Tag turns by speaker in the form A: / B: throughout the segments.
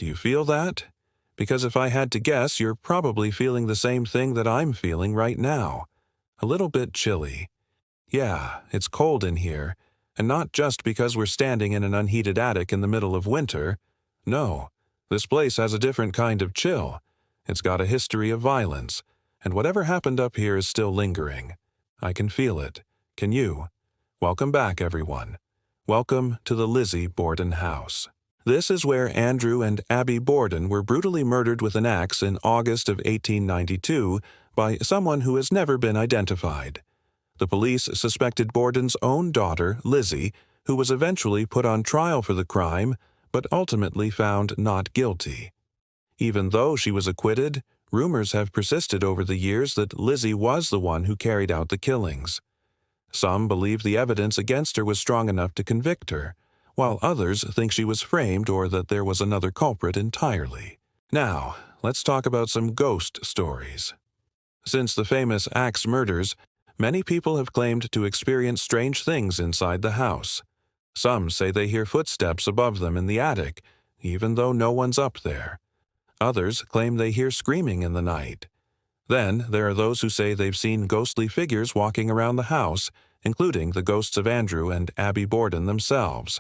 A: Do you feel that? Because if I had to guess, you're probably feeling the same thing that I'm feeling right now. A little bit chilly. Yeah, it's cold in here, and not just because we're standing in an unheated attic in the middle of winter. No, this place has a different kind of chill. It's got a history of violence, and whatever happened up here is still lingering. I can feel it. Can you? Welcome back, everyone. Welcome to the Lizzie Borden house. This is where Andrew and Abby Borden were brutally murdered with an axe in August of 1892 by someone who has never been identified. The police suspected Borden's own daughter, Lizzie, who was eventually put on trial for the crime, but ultimately found not guilty. Even though she was acquitted, rumors have persisted over the years that Lizzie was the one who carried out the killings. Some believe the evidence against her was strong enough to convict her, while others think she was framed or that there was another culprit entirely. Now, let's talk about some ghost stories. Since the famous axe murders, many people have claimed to experience strange things inside the house. Some say they hear footsteps above them in the attic, even though no one's up there. Others claim they hear screaming in the night. Then there are those who say they've seen ghostly figures walking around the house, including the ghosts of Andrew and Abby Borden themselves.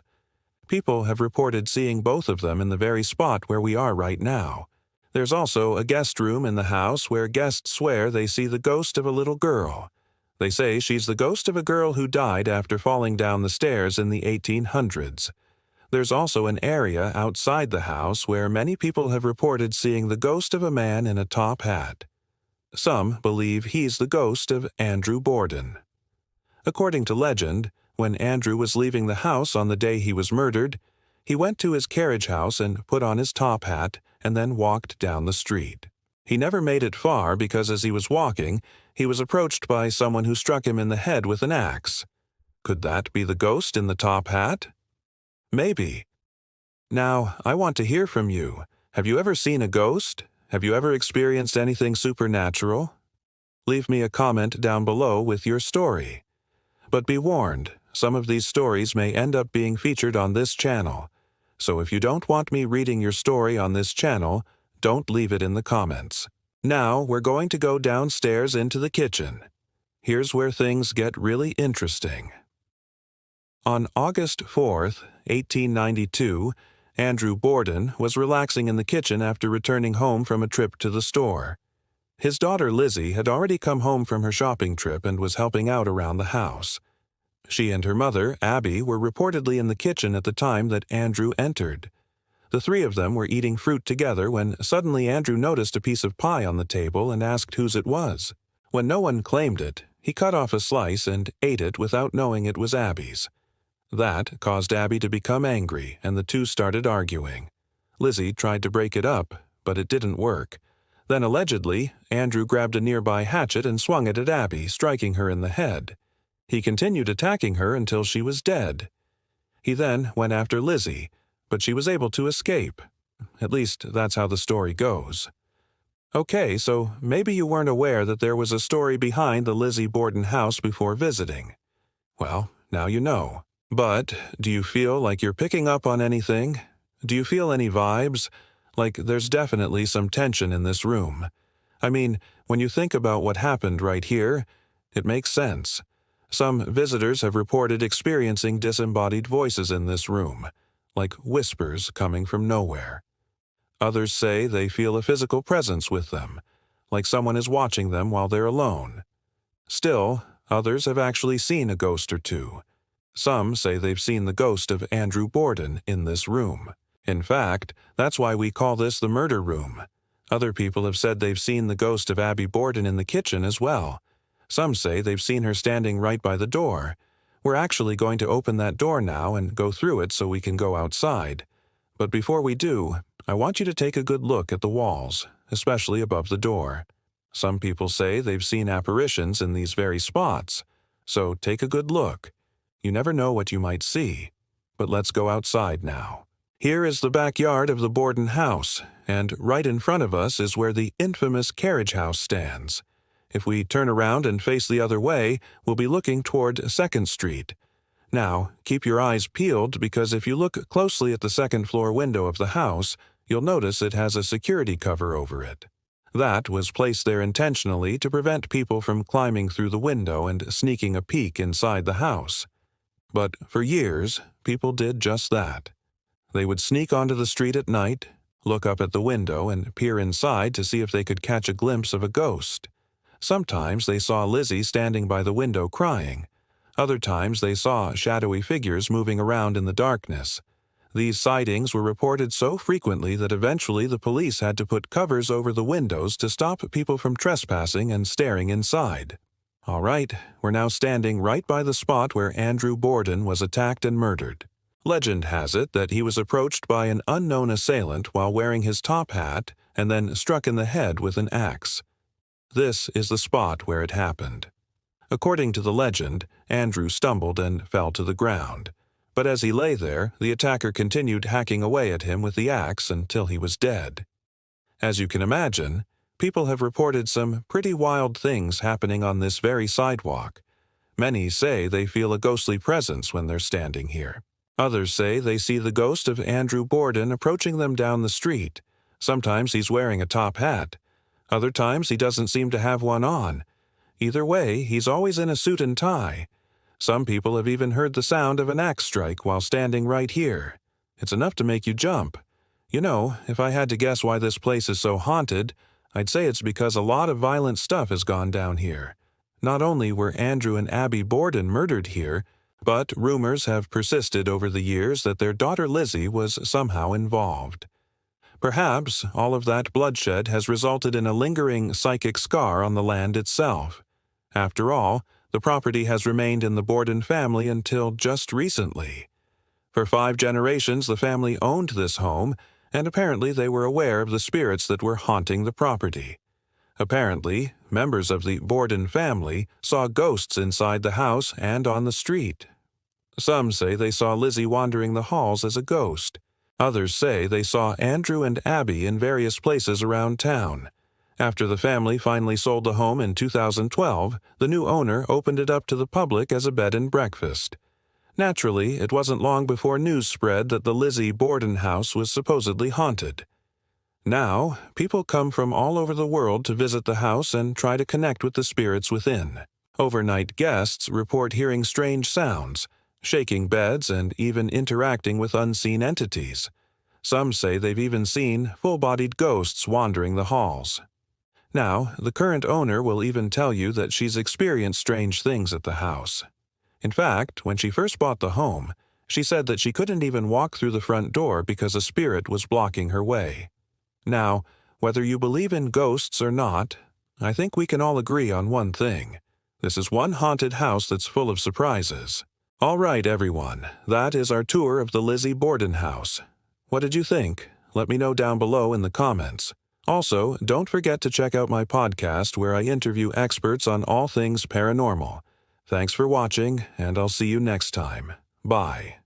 A: People have reported seeing both of them in the very spot where we are right now. There's also a guest room in the house where guests swear they see the ghost of a little girl. They say she's the ghost of a girl who died after falling down the stairs in the 1800s. There's also an area outside the house where many people have reported seeing the ghost of a man in a top hat. Some believe he's the ghost of Andrew Borden. According to legend, when Andrew was leaving the house on the day he was murdered, he went to his carriage house and put on his top hat and then walked down the street. He never made it far because as he was walking, he was approached by someone who struck him in the head with an axe. Could that be the ghost in the top hat? Maybe. Now, I want to hear from you. Have you ever seen a ghost? Have you ever experienced anything supernatural? Leave me a comment down below with your story. But be warned, some of these stories may end up being featured on this channel. So if you don't want me reading your story on this channel, don't leave it in the comments. Now we're going to go downstairs into the kitchen. Here's where things get really interesting. On August 4th, 1892, Andrew Borden was relaxing in the kitchen after returning home from a trip to the store. His daughter Lizzie had already come home from her shopping trip and was helping out around the house. She and her mother, Abby, were reportedly in the kitchen at the time that Andrew entered. The three of them were eating fruit together when suddenly Andrew noticed a piece of pie on the table and asked whose it was. When no one claimed it, he cut off a slice and ate it without knowing it was Abby's. That caused Abby to become angry, and the two started arguing. Lizzie tried to break it up, but it didn't work. Then allegedly, Andrew grabbed a nearby hatchet and swung it at Abby, striking her in the head. He continued attacking her until she was dead. He then went after Lizzie, but she was able to escape. At least that's how the story goes. Okay, so maybe you weren't aware that there was a story behind the Lizzie Borden house before visiting. Well, now you know. But do you feel like you're picking up on anything? Do you feel any vibes? Like there's definitely some tension in this room. I mean, when you think about what happened right here, it makes sense. Some visitors have reported experiencing disembodied voices in this room, like whispers coming from nowhere. Others say they feel a physical presence with them, like someone is watching them while they're alone. Still, others have actually seen a ghost or two. Some say they've seen the ghost of Andrew Borden in this room. In fact, that's why we call this the murder room. Other people have said they've seen the ghost of Abby Borden in the kitchen as well. Some say they've seen her standing right by the door. We're actually going to open that door now and go through it so we can go outside. But before we do, I want you to take a good look at the walls, especially above the door. Some people say they've seen apparitions in these very spots. So take a good look. You never know what you might see. But let's go outside now. Here is the backyard of the Borden house, and right in front of us is where the infamous carriage house stands. If we turn around and face the other way, we'll be looking toward 2nd Street. Now, keep your eyes peeled because if you look closely at the second-floor window of the house, You'll notice it has a security cover over it. That was placed there intentionally to prevent people from climbing through the window and sneaking a peek inside the house. But for years, people did just that. They would sneak onto the street at night, look up at the window, and peer inside to see if they could catch a glimpse of a ghost. Sometimes they saw Lizzie standing by the window crying. Other times they saw shadowy figures moving around in the darkness. These sightings were reported so frequently that eventually the police had to put covers over the windows to stop people from trespassing and staring inside. All right, we're now standing right by the spot where Andrew Borden was attacked and murdered. Legend has it that he was approached by an unknown assailant while wearing his top hat and then struck in the head with an axe. This is the spot where it happened. According to the legend, Andrew stumbled and fell to the ground. But as he lay there, the attacker continued hacking away at him with the axe until he was dead. As you can imagine, people have reported some pretty wild things happening on this very sidewalk. Many say they feel a ghostly presence when they're standing here. Others say they see the ghost of Andrew Borden approaching them down the street. Sometimes he's wearing a top hat. Other times he doesn't seem to have one on. Either way, he's always in a suit and tie. Some people have even heard the sound of an axe strike while standing right here. It's enough to make you jump. You know, if I had to guess why this place is so haunted, I'd say it's because a lot of violent stuff has gone down here. Not only were Andrew and Abby Borden murdered here, but rumors have persisted over the years that their daughter Lizzie was somehow involved. Perhaps all of that bloodshed has resulted in a lingering psychic scar on the land itself. After all, the property has remained in the Borden family until just recently. For 5 generations, the family owned this home, and apparently they were aware of the spirits that were haunting the property. Apparently, members of the Borden family saw ghosts inside the house and on the street. Some say they saw Lizzie wandering the halls as a ghost. Others say they saw Andrew and Abby in various places around town. After the family finally sold the home in 2012, the new owner opened it up to the public as a bed and breakfast. Naturally, it wasn't long before news spread that the Lizzie Borden house was supposedly haunted. Now, people come from all over the world to visit the house and try to connect with the spirits within. Overnight guests report hearing strange sounds, shaking beds, and even interacting with unseen entities. Some say they've even seen full-bodied ghosts wandering the halls. Now, the current owner will even tell you that she's experienced strange things at the house. In fact, when she first bought the home, she said that she couldn't even walk through the front door because a spirit was blocking her way. Now, whether you believe in ghosts or not, I think we can all agree on one thing. This is one haunted house that's full of surprises. All right, everyone, that is our tour of the Lizzie Borden house. What did you think? Let me know down below in the comments. Also, don't forget to check out my podcast where I interview experts on all things paranormal. Thanks for watching, and I'll see you next time. Bye.